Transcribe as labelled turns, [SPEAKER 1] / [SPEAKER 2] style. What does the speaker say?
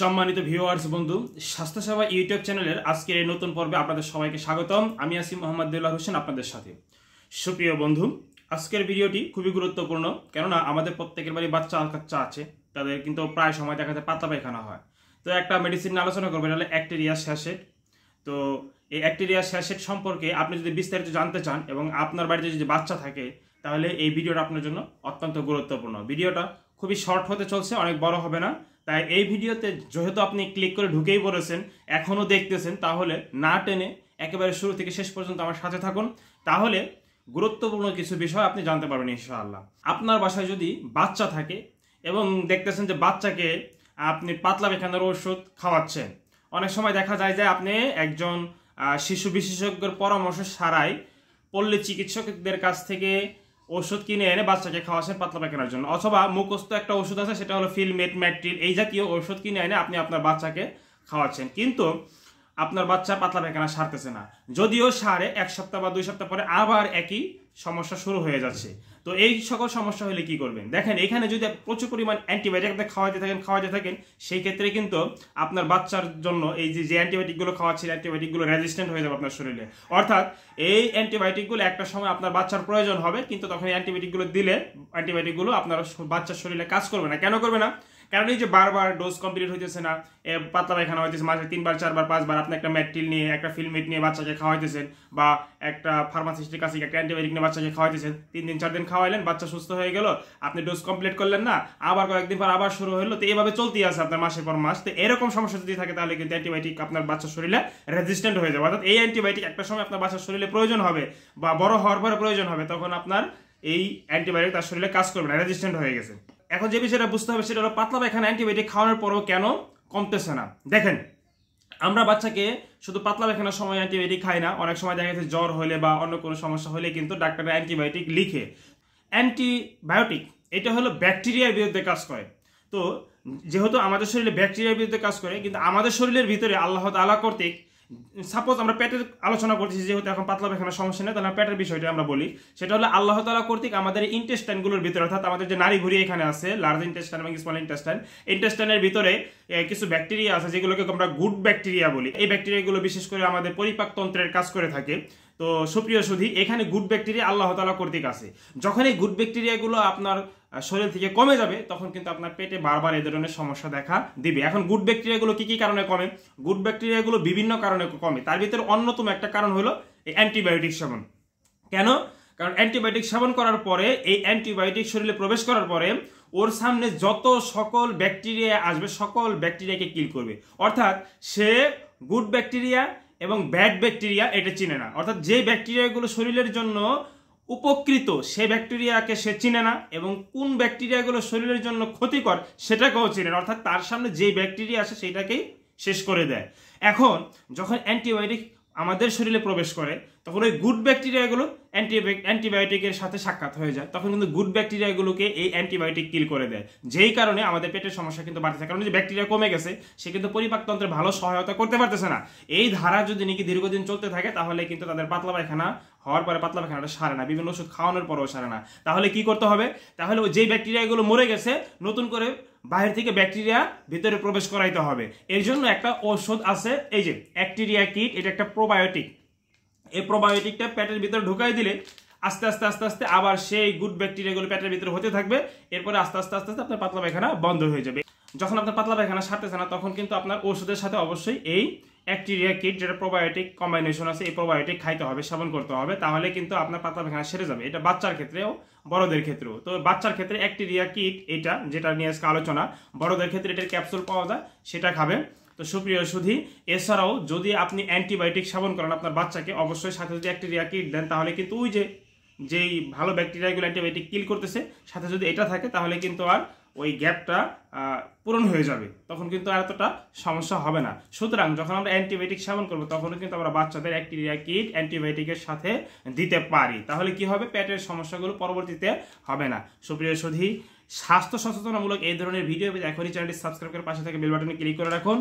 [SPEAKER 1] সম্মানিত ভিউয়ার্স বন্ধু, স্বাস্থ্যসেবা ইউটিউব চ্যানেলের আজকের এই নতুন পর্বে আপনাদের সবাইকে স্বাগতম। আমি আছি মোহাম্মদ দেলোয়ার হোসেন আপনাদের সাথে। সুপ্রিয় বন্ধু, আজকের ভিডিওটি খুবই গুরুত্বপূর্ণ, কেননা আমাদের প্রত্যেকের বাড়ি বাচ্চা কাচ্চা আছে, তাদের কিন্তু প্রায় সময় দেখা যায় পাতলা পায়খানা হয়। তো একটা মেডিসিন নিয়ে আলোচনা করবেন, তাহলে অ্যাক্টেরিয়া স্যাসেট। তো এই অ্যাক্টেরিয়া স্যাসেট সম্পর্কে আপনি যদি বিস্তারিত জানতে চান এবং আপনার বাড়িতে যদি বাচ্চা থাকে, তাহলে এই ভিডিওটা আপনার জন্য অত্যন্ত গুরুত্বপূর্ণ। ভিডিওটা খুবই শর্ট হতে চলছে, অনেক বড় হবে না। তাই এই ভিডিওতে যেহেতু আপনি ক্লিক করে ঢুকেই পড়েছেন, এখনও দেখতেছেন, তাহলে না টেনে একেবারে শুরু থেকে শেষ পর্যন্ত আমার সাথে থাকুন, তাহলে গুরুত্বপূর্ণ কিছু বিষয় আপনি জানতে পারবেন ইনশাআল্লাহ। আপনার বাসায় যদি বাচ্চা থাকে এবং দেখতেছেন যে বাচ্চাকে আপনি পাতলা পায়খানার ওষুধ খাওয়াচ্ছেন, অনেক সময় দেখা যায় যে আপনি একজন শিশু বিশেষজ্ঞের পরামর্শ ছাড়াই পল্লী চিকিৎসকদের কাছ থেকে ওষুধ কিনে এনে বাচ্চাকে খাওয়াচ্ছেন পাতলা পায়খানার জন্য, অথবা মুখস্থ একটা ওষুধ আছে, সেটা হলো ফিলমেট, ম্যাট্রিল, এই জাতীয় ওষুধ কিনে এনে আপনি আপনার বাচ্চাকে খাওয়াচ্ছেন, কিন্তু আপনার বাচ্চা পাতলা পায়খানা সারতেছে না। যদিও সারে 1 সপ্তাহ বা 2 সপ্তাহ পরে আবার একই সমস্যা শুরু হয়ে যাচ্ছে। তো এই সকল সমস্যা হলে কি করবেন? দেখেন, এখানে যদি প্রচুর পরিমাণ অ্যান্টিবায়োটিক আপনি খাওয়াতে থাকেন, সেই ক্ষেত্রে কিন্তু আপনার বাচ্চার জন্য এই যে অ্যান্টিবায়োটিকগুলো খাওয়াচ্ছেন, অ্যান্টিবায়োটিকগুলো রেজিস্ট্যান্ট হয়ে যাবে আপনার শরীরে। অর্থাৎ এই অ্যান্টিবায়োটিকগুলো একটা সময় আপনার বাচ্চার প্রয়োজন হবে, কিন্তু তখন এই অ্যান্টিবায়োটিকগুলো দিলে অ্যান্টিবায়োটিকগুলো আপনার বাচ্চার শরীরে কাজ করবে না। কেন করবে না? কারণ এই যে বারবার ডোজ কমপ্লিট হইতেছে না, পাতলা পায়খানা হইতেছে, মাসে 3বার 4বার 5বার আপনি একটা ম্যাট্রিল নিয়ে, একটা ফিলমেট নিয়ে বাচ্চাকে খাওয়াইতেছেন, বা একটা ফার্মাসিস্টের কাছে একটা অ্যান্টিবায়োটিক নিয়ে বাচ্চাকে খাওয়াইতেছেন, 3 দিন 4 দিন খাওয়াইলেন, বাচ্চা সুস্থ হয়ে গেল, আপনি ডোজ কমপ্লিট করলেন না, আবার কয়েকদিন পর আবার শুরু হলো। তো এইভাবে চলতেই আছে আপনার মাসের পর মাস। তো এরকম সমস্যা যদি থাকে, তাহলে কিন্তু অ্যান্টিবায়োটিক আপনার বাচ্চার শরীরে রেজিস্ট্যান্ট হয়ে যাবে। অর্থাৎ এই অ্যান্টিবায়োটিক একটা সময় আপনার বাচ্চার শরীরে প্রয়োজন হবে, বা বড় হওয়ার পরে প্রয়োজন হবে, তখন আপনার এই অ্যান্টিবায়োটিক তার শরীরে কাজ করবে না, রেজিস্ট্যান্ট হয়ে গেছে। এখন যে বিষয়টা বুঝতে হবে, সেটা হলো পাতলা পায়খানা অ্যান্টিবায়োটিক খাওয়ানোর পরও কেন কমতেছে না। দেখেন, আমরা বাচ্চাকে শুধু পাতলা পায়খানার সময় অ্যান্টিবায়োটিক খাই না, অনেক সময় দেখা যাচ্ছে জ্বর হলে বা অন্য কোনো সমস্যা হলে কিন্তু ডাক্তাররা অ্যান্টিবায়োটিক লিখে। অ্যান্টিবায়োটিক এটা হলো ব্যাকটেরিয়ার বিরুদ্ধে কাজ করে। তো যেহেতু আমাদের শরীরে ব্যাকটেরিয়ার বিরুদ্ধে কাজ করে, কিন্তু আমাদের শরীরের ভিতরে আল্লাহ তাআলা কর্তৃক, সাপোজ আমরা পেটের আলোচনা করতেছি, যেহেতু এখন পাতলা পায়খানার সমস্যা নেই, তাহলে পেটের বিষয়টা আমরা বলি। সেটা হলো আল্লাহ তাআলা কর্তৃক আমাদের ইন্টেস্টাইনগুলোর ভিতরে, অর্থাৎ আমাদের যে নাড়ি ভুঁড়ি এখানে আছে, লার্জ ইন্টেস্টাইন এবং স্মল ইন্টেস্টাইনের ভিতরে কিছু ব্যাকটেরিয়া আছে, যেগুলোকে আমরা গুড ব্যাকটেরিয়া বলি। এই ব্যাকটেরিয়াগুলো বিশেষ করে আমাদের পরিপাকতন্ত্রের কাজ করে থাকে। তো সুপ্রিয় সুধী, এখানে গুড ব্যাকটেরিয়া আল্লাহ তাআলা কর্তৃক আছে। যখন এই গুড ব্যাকটেরিয়াগুলো আপনার শরীর থেকে কমে যাবে, তখন কিন্তু আপনার পেটে বারবার এই ধরনের সমস্যা দেখা দিবে। এখন গুড ব্যাকটেরিয়াগুলো কি কি কারণে কমে? গুড ব্যাকটেরিয়াগুলো বিভিন্ন কারণে কমে, তার ভিতরে অন্যতম একটা কারণ হলো এই অ্যান্টিবায়োটিক সেবন। কেন? কারণ অ্যান্টিবায়োটিক সেবন করার পরে, এই অ্যান্টিবায়োটিক শরীরে প্রবেশ করার পরে ওর সামনে যত সকল ব্যাকটেরিয়া আসবে, সকল ব্যাকটেরিয়াকে কিল করবে। অর্থাৎ সে গুড ব্যাকটেরিয়া এবং ব্যাড ব্যাকটেরিয়া এটা চিনে না। অর্থাৎ যে ব্যাকটেরিয়াগুলো শরীরের জন্য উপকৃত, সে ব্যাকটেরিয়াকে সে চিনে না, এবং কোন ব্যাকটেরিয়াগুলো শরীরের জন্য ক্ষতিকর সেটাকেও চিনে না। অর্থাৎ তার সামনে যে ব্যাকটেরিয়া আসে সেটাকেই শেষ করে দেয়। এখন যখন অ্যান্টিবায়োটিক আমাদের শরীরে প্রবেশ করে, তখন ওই গুড ব্যাকটেরিয়াগুলো অ্যান্টিবায়োটিকের সাথে সাক্ষাৎ হয়ে যায়, তখন কিন্তু গুড ব্যাকটেরিয়াগুলোকে এই অ্যান্টিবায়োটিক কিল করে দেয়। যেই কারণে আমাদের পেটের সমস্যা কিন্তু বাড়তেছে, কারণ যে ব্যাকটেরিয়া কমে গেছে, সে কিন্তু পরিপাকতন্ত্রে ভালো সহায়তা করতে পারতেছে না। এই ধারা যদি নাকি দীর্ঘদিন চলতে থাকে, তাহলে কিন্তু তাদের পাতলা পায়খানা হওয়ার পরে পাতলা পায়খানাটা সারে না, বিভিন্ন ওষুধ খাওয়ানোর পরেও সারে না। তাহলে কি করতে হবে? তাহলে যেই ব্যাকটেরিয়াগুলো মরে গেছে, নতুন করে বাইরে থেকে ব্যাকটেরিয়া ভিতরে প্রবেশ করাইতে হবে। এর জন্য একটা ওষুধ আছে, এই যে অ্যাক্টেরিয়া কিট, এটা একটা প্রোবায়োটিক। এই প্রোবায়োটিকটা পেটের ভিতরে ঢুকাই দিলে আস্তে আস্তে আস্তে আস্তে আবার সেই গুড ব্যাকটেরিয়াগুলো পেটের ভিতরে হতে থাকবে। এরপরে আস্তে আস্তে আস্তে আস্তে আপনার পাতলা পায়খানা বন্ধ হয়ে যাবে। যখন আপনার পাতলা পায়খানা সারতেছে না, তখন কিন্তু আপনার ওষুধের সাথে অবশ্যই এই অ্যাক্টেরিয়া কিট, যেটা প্রোবায়োটিক কম্বাইনেশন আছে, এই প্রোবায়োটিক খাইতে হবে, সেবন করতে হবে, তাহলে কিন্তু আপনার পাতলা পায়খানা সেরে যাবে। এটা বাচ্চার ক্ষেত্রেও বড়দের ক্ষেত্রেও। তো বাচ্চার ক্ষেত্রে অ্যাক্টেরিয়া কিট, এটা যেটা নিয়ে আজকে আলোচনা, বড়দের ক্ষেত্রে এটার ক্যাপসুল পাওয়া যায়, সেটা খাবেন। তো সুপ্রিয় সুধী, এছাড়াও যদি আপনি অ্যান্টিবায়োটিক সেবন করেন আপনার বাচ্চাকে, অবশ্যই সাথে যদি অ্যাক্টেরিয়া কিট দেন, তাহলে কিন্তু ওই যেই ভালো ব্যাকটেরিয়াগুলো অ্যান্টিবায়োটিক কিল করতেছে, সাথে যদি এটা থাকে, তাহলে কিন্তু আর ওই গ্যাপটা পূরণ হয়ে যাবে, তখন কিন্তু আর এতটা সমস্যা হবে না। সুতরাং যখন আমরা অ্যান্টিবায়োটিক সেবন করবো, তখনও কিন্তু আমরা বাচ্চাদের অ্যাক্টেরিয়া কিট অ্যান্টিবায়োটিকের সাথে দিতে পারি। তাহলে কি হবে? পেটের সমস্যাগুলো পরবর্তীতে হবে না। সুপ্রিয় সুধী, স্বাস্থ্য সচেতনামূলক এই ধরনের ভিডিও এখনই চ্যানেলটি সাবস্ক্রাইব করে পাশে থেকে বেল বাটনে ক্লিক করে রাখুন।